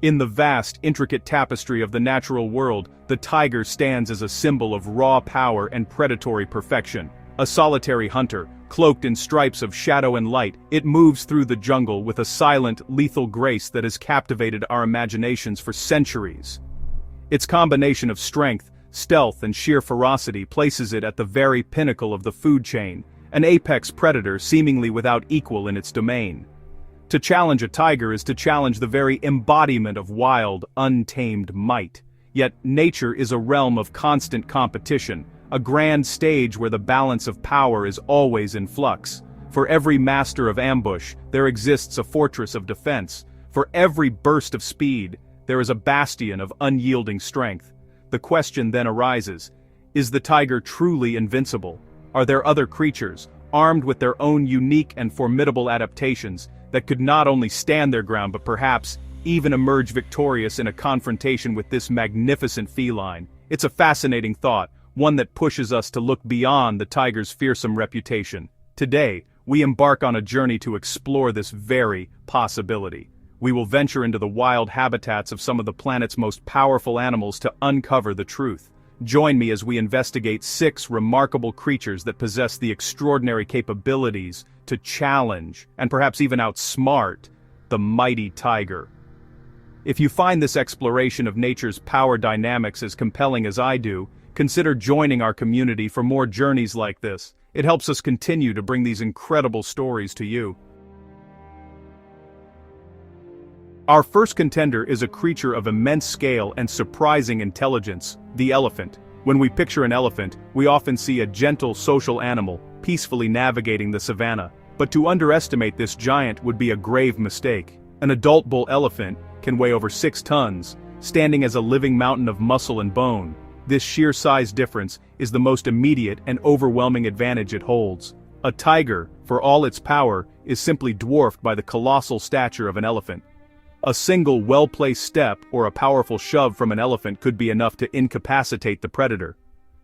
In the vast, intricate tapestry of the natural world, the tiger stands as a symbol of raw power and predatory perfection. A solitary hunter, cloaked in stripes of shadow and light, it moves through the jungle with a silent, lethal grace that has captivated our imaginations for centuries. Its combination of strength, stealth, and sheer ferocity places it at the very pinnacle of the food chain, an apex predator seemingly without equal in its domain. To challenge a tiger is to challenge the very embodiment of wild, untamed might. Yet nature is a realm of constant competition, a grand stage where the balance of power is always in flux. For every master of ambush, there exists a fortress of defense. For every burst of speed, there is a bastion of unyielding strength. The question then arises, is the tiger truly invincible? Are there other creatures, armed with their own unique and formidable adaptations, that could not only stand their ground but perhaps even emerge victorious in a confrontation with this magnificent feline? It's a fascinating thought, one that pushes us to look beyond the tiger's fearsome reputation. Today, we embark on a journey to explore this very possibility. We will venture into the wild habitats of some of the planet's most powerful animals to uncover the truth. Join me as we investigate 6 remarkable creatures that possess the extraordinary capabilities to challenge, and perhaps even outsmart, the mighty tiger. If you find this exploration of nature's power dynamics as compelling as I do, consider joining our community for more journeys like this. It helps us continue to bring these incredible stories to you. Our first contender is a creature of immense scale and surprising intelligence, the elephant. When we picture an elephant, we often see a gentle social animal, peacefully navigating the savanna. But to underestimate this giant would be a grave mistake. An adult bull elephant can weigh over 6 tons, standing as a living mountain of muscle and bone. This sheer size difference is the most immediate and overwhelming advantage it holds. A tiger, for all its power, is simply dwarfed by the colossal stature of an elephant. A single well-placed step or a powerful shove from an elephant could be enough to incapacitate the predator.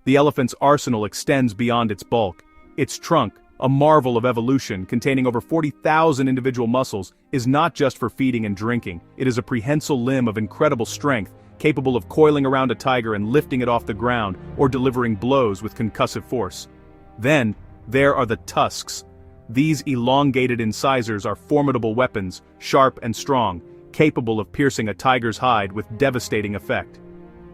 The elephant's arsenal extends beyond its bulk. Its trunk, a marvel of evolution containing over 40,000 individual muscles, is not just for feeding and drinking. It is a prehensile limb of incredible strength, capable of coiling around a tiger and lifting it off the ground or delivering blows with concussive force. Then, there are the tusks. These elongated incisors are formidable weapons, sharp and strong, capable of piercing a tiger's hide with devastating effect.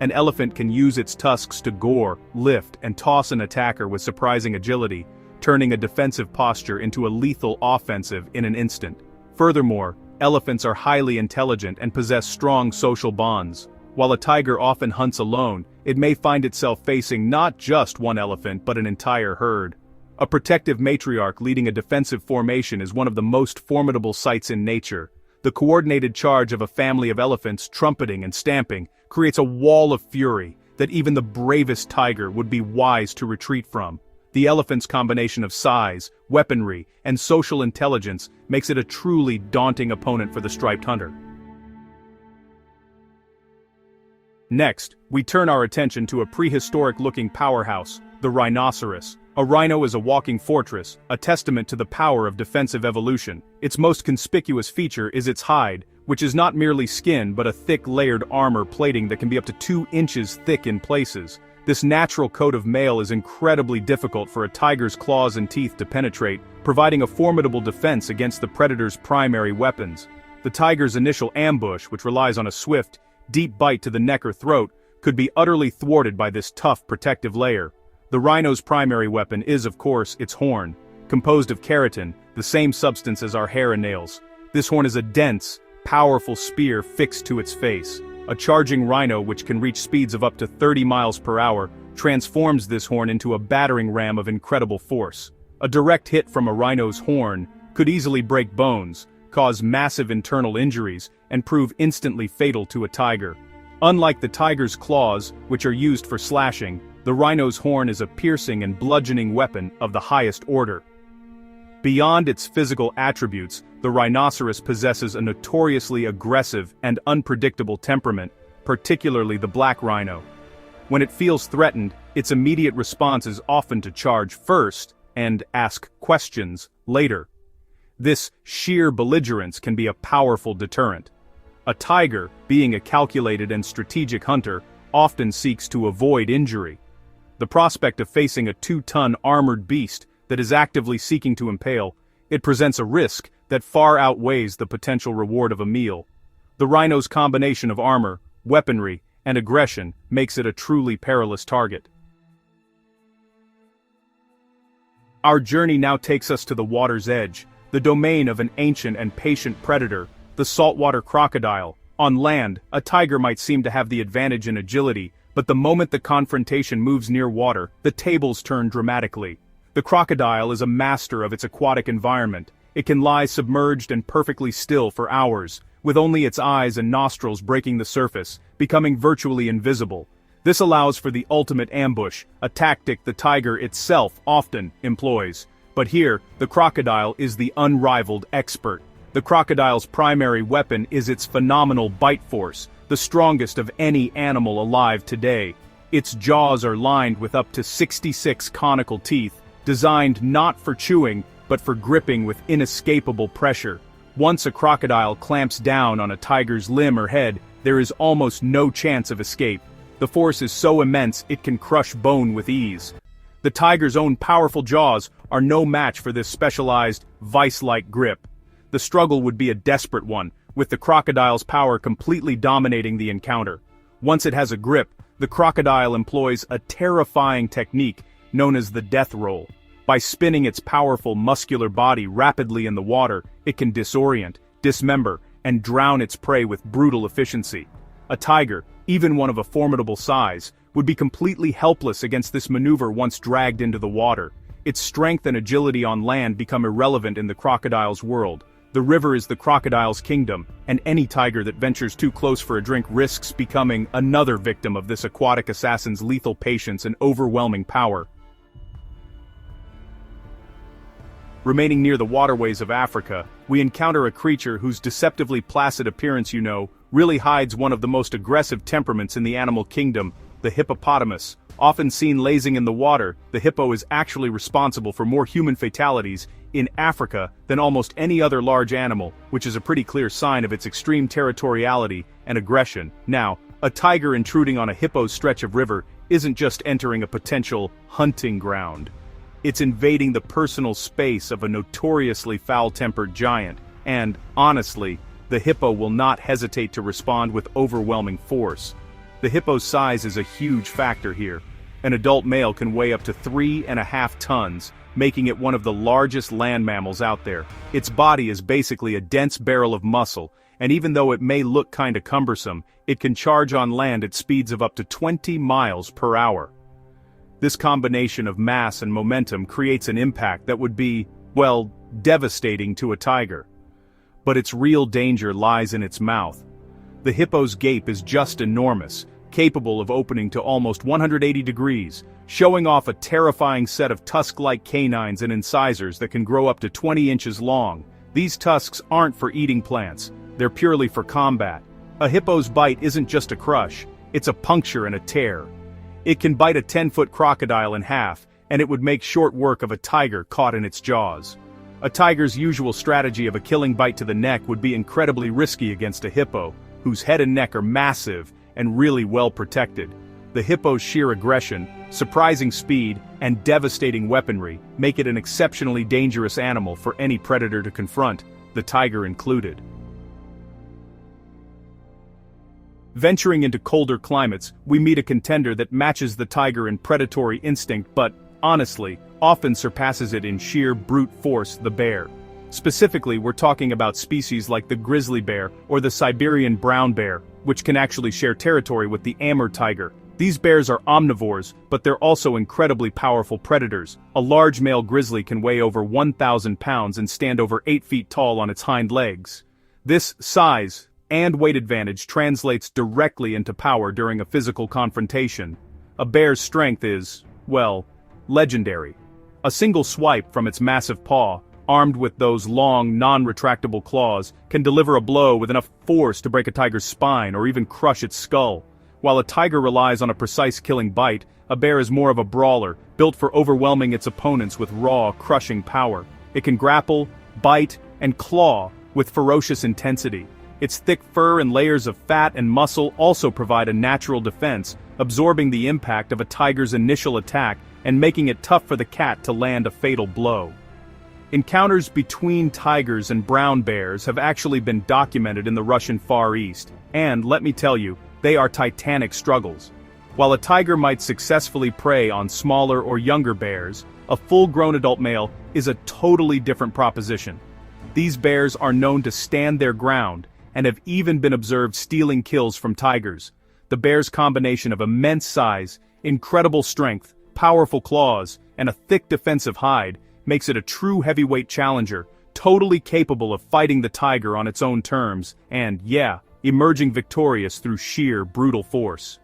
An elephant can use its tusks to gore, lift, and toss an attacker with surprising agility, turning a defensive posture into a lethal offensive in an instant. Furthermore, elephants are highly intelligent and possess strong social bonds. While a tiger often hunts alone, it may find itself facing not just one elephant but an entire herd. A protective matriarch leading a defensive formation is one of the most formidable sights in nature. The coordinated charge of a family of elephants trumpeting and stamping creates a wall of fury that even the bravest tiger would be wise to retreat from. The elephant's combination of size, weaponry, and social intelligence makes it a truly daunting opponent for the striped hunter. Next, we turn our attention to a prehistoric-looking powerhouse, the rhinoceros. A rhino is a walking fortress, a testament to the power of defensive evolution. Its most conspicuous feature is its hide, which is not merely skin but a thick layered armor plating that can be up to 2 inches thick in places. This natural coat of mail is incredibly difficult for a tiger's claws and teeth to penetrate, providing a formidable defense against the predator's primary weapons. The tiger's initial ambush, which relies on a swift, deep bite to the neck or throat, could be utterly thwarted by this tough protective layer. The rhino's primary weapon is, of course, its horn, composed of keratin, the same substance as our hair and nails. This horn is a dense, powerful spear fixed to its face. A charging rhino, which can reach speeds of up to 30 miles per hour, transforms this horn into a battering ram of incredible force. A direct hit from a rhino's horn could easily break bones, cause massive internal injuries, and prove instantly fatal to a tiger. Unlike the tiger's claws, which are used for slashing, the rhino's horn is a piercing and bludgeoning weapon of the highest order. Beyond its physical attributes, the rhinoceros possesses a notoriously aggressive and unpredictable temperament, particularly the black rhino. When it feels threatened, its immediate response is often to charge first and ask questions later. This sheer belligerence can be a powerful deterrent. A tiger, being a calculated and strategic hunter, often seeks to avoid injury. The prospect of facing a 2-ton armored beast that is actively seeking to impale, it presents a risk that far outweighs the potential reward of a meal. The rhino's combination of armor, weaponry, and aggression makes it a truly perilous target. Our journey now takes us to the water's edge, the domain of an ancient and patient predator, the saltwater crocodile. On land, a tiger might seem to have the advantage in agility, but the moment the confrontation moves near water, the tables turn dramatically. The crocodile is a master of its aquatic environment. It can lie submerged and perfectly still for hours, with only its eyes and nostrils breaking the surface, becoming virtually invisible. This allows for the ultimate ambush, a tactic the tiger itself often employs. But here, the crocodile is the unrivaled expert. The crocodile's primary weapon is its phenomenal bite force, the strongest of any animal alive today. Its jaws are lined with up to 66 conical teeth, designed not for chewing, but for gripping with inescapable pressure. Once a crocodile clamps down on a tiger's limb or head, there is almost no chance of escape. The force is so immense it can crush bone with ease. The tiger's own powerful jaws are no match for this specialized, vice-like grip. The struggle would be a desperate one, with the crocodile's power completely dominating the encounter. Once it has a grip, the crocodile employs a terrifying technique known as the death roll. By spinning its powerful muscular body rapidly in the water, it can disorient, dismember, and drown its prey with brutal efficiency. A tiger, even one of a formidable size, would be completely helpless against this maneuver once dragged into the water. Its strength and agility on land become irrelevant in the crocodile's world. The river is the crocodile's kingdom, and any tiger that ventures too close for a drink risks becoming another victim of this aquatic assassin's lethal patience and overwhelming power. Remaining near the waterways of Africa, we encounter a creature whose deceptively placid appearance, really hides one of the most aggressive temperaments in the animal kingdom, the hippopotamus. Often seen lazing in the water, the hippo is actually responsible for more human fatalities in Africa than almost any other large animal, which is a pretty clear sign of its extreme territoriality and aggression. Now, a tiger intruding on a hippo's stretch of river isn't just entering a potential hunting ground. It's invading the personal space of a notoriously foul-tempered giant, and, honestly, the hippo will not hesitate to respond with overwhelming force. The hippo's size is a huge factor here. An adult male can weigh up to 3.5 tons, making it one of the largest land mammals out there. Its body is basically a dense barrel of muscle, and even though it may look kinda cumbersome, it can charge on land at speeds of up to 20 miles per hour. This combination of mass and momentum creates an impact that would be, well, devastating to a tiger. But its real danger lies in its mouth. The hippo's gape is just enormous, capable of opening to almost 180 degrees, showing off a terrifying set of tusk-like canines and incisors that can grow up to 20 inches long. These tusks aren't for eating plants, they're purely for combat. A hippo's bite isn't just a crush, it's a puncture and a tear. It can bite a 10-foot crocodile in half, and it would make short work of a tiger caught in its jaws. A tiger's usual strategy of a killing bite to the neck would be incredibly risky against a hippo, whose head and neck are massive and really well protected. The hippo's sheer aggression, surprising speed, and devastating weaponry make it an exceptionally dangerous animal for any predator to confront, the tiger included. Venturing into colder climates, we meet a contender that matches the tiger in predatory instinct but, honestly, often surpasses it in sheer brute force, the bear. Specifically, we're talking about species like the grizzly bear or the Siberian brown bear, which can actually share territory with the Amur tiger. These bears are omnivores, but they're also incredibly powerful predators. A large male grizzly can weigh over 1,000 pounds and stand over 8 feet tall on its hind legs. This size and weight advantage translates directly into power during a physical confrontation. A bear's strength is, well, legendary. A single swipe from its massive paw, armed with those long, non-retractable claws, can deliver a blow with enough force to break a tiger's spine or even crush its skull. While a tiger relies on a precise killing bite, a bear is more of a brawler, built for overwhelming its opponents with raw, crushing power. It can grapple, bite, and claw with ferocious intensity. Its thick fur and layers of fat and muscle also provide a natural defense, absorbing the impact of a tiger's initial attack and making it tough for the cat to land a fatal blow. Encounters between tigers and brown bears have actually been documented in the Russian Far East, and, let me tell you, they are titanic struggles. While a tiger might successfully prey on smaller or younger bears, a full-grown adult male is a totally different proposition. These bears are known to stand their ground, and have even been observed stealing kills from tigers. The bear's combination of immense size, incredible strength, powerful claws, and a thick defensive hide makes it a true heavyweight challenger, totally capable of fighting the tiger on its own terms, and, yeah, emerging victorious through sheer brutal force.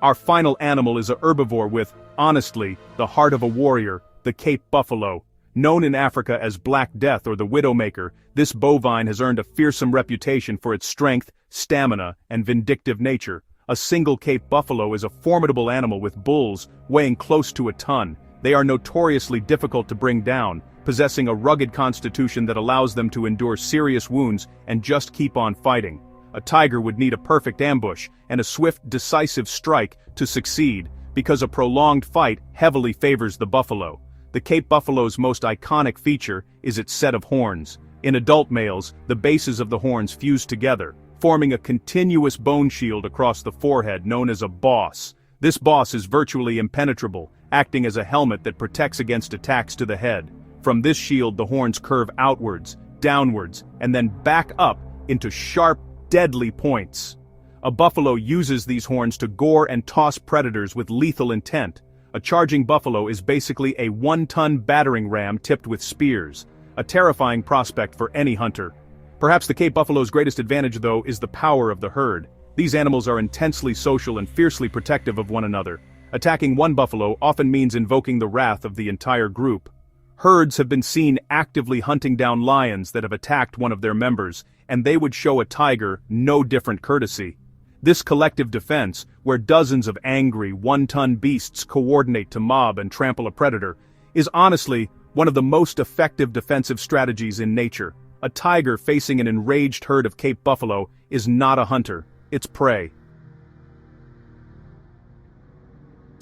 Our final animal is a herbivore with, honestly, the heart of a warrior, the Cape buffalo. Known in Africa as Black Death or the Widowmaker, this bovine has earned a fearsome reputation for its strength, stamina, and vindictive nature. A single Cape buffalo is a formidable animal with bulls weighing close to a ton. They are notoriously difficult to bring down, possessing a rugged constitution that allows them to endure serious wounds and just keep on fighting. A tiger would need a perfect ambush and a swift, decisive strike to succeed, because a prolonged fight heavily favors the buffalo. The Cape buffalo's most iconic feature is its set of horns. In adult males, the bases of the horns fuse together, forming a continuous bone shield across the forehead known as a boss. This boss is virtually impenetrable, acting as a helmet that protects against attacks to the head. From this shield, the horns curve outwards, downwards, and then back up into sharp, deadly points. A buffalo uses these horns to gore and toss predators with lethal intent. A charging buffalo is basically a 1-ton battering ram tipped with spears, a terrifying prospect for any hunter. Perhaps the Cape buffalo's greatest advantage, though, is the power of the herd. These animals are intensely social and fiercely protective of one another. Attacking one buffalo often means invoking the wrath of the entire group. Herds have been seen actively hunting down lions that have attacked one of their members, and they would show a tiger no different courtesy. This collective defense, where dozens of angry, 1-ton beasts coordinate to mob and trample a predator, is honestly one of the most effective defensive strategies in nature. A tiger facing an enraged herd of Cape buffalo is not a hunter, it's prey.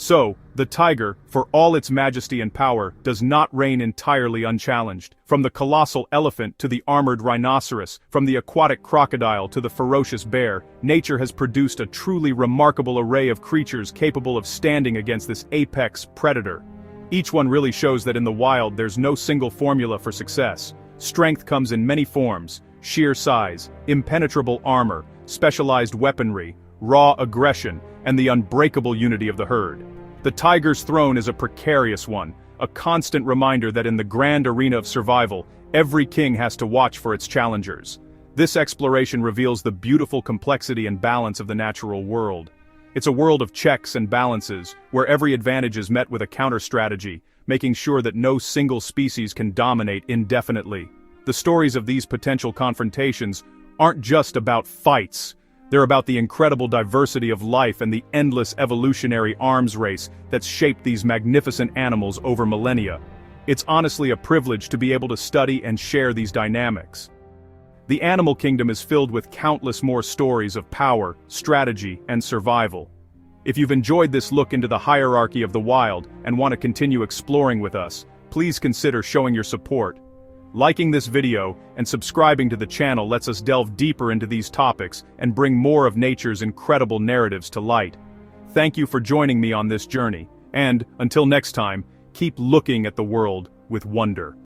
So, the tiger, for all its majesty and power, does not reign entirely unchallenged. From the colossal elephant to the armored rhinoceros, from the aquatic crocodile to the ferocious bear, nature has produced a truly remarkable array of creatures capable of standing against this apex predator. Each one really shows that in the wild there's no single formula for success. Strength comes in many forms: sheer size, impenetrable armor, specialized weaponry, raw aggression, and the unbreakable unity of the herd. The tiger's throne is a precarious one, a constant reminder that in the grand arena of survival, every king has to watch for its challengers. This exploration reveals the beautiful complexity and balance of the natural world. It's a world of checks and balances, where every advantage is met with a counter-strategy, making sure that no single species can dominate indefinitely. The stories of these potential confrontations aren't just about fights. They're about the incredible diversity of life and the endless evolutionary arms race that's shaped these magnificent animals over millennia. It's honestly a privilege to be able to study and share these dynamics. The animal kingdom is filled with countless more stories of power, strategy, and survival. If you've enjoyed this look into the hierarchy of the wild and want to continue exploring with us, please consider showing your support. Liking this video and subscribing to the channel lets us delve deeper into these topics and bring more of nature's incredible narratives to light. Thank you for joining me on this journey, and, until next time, keep looking at the world with wonder.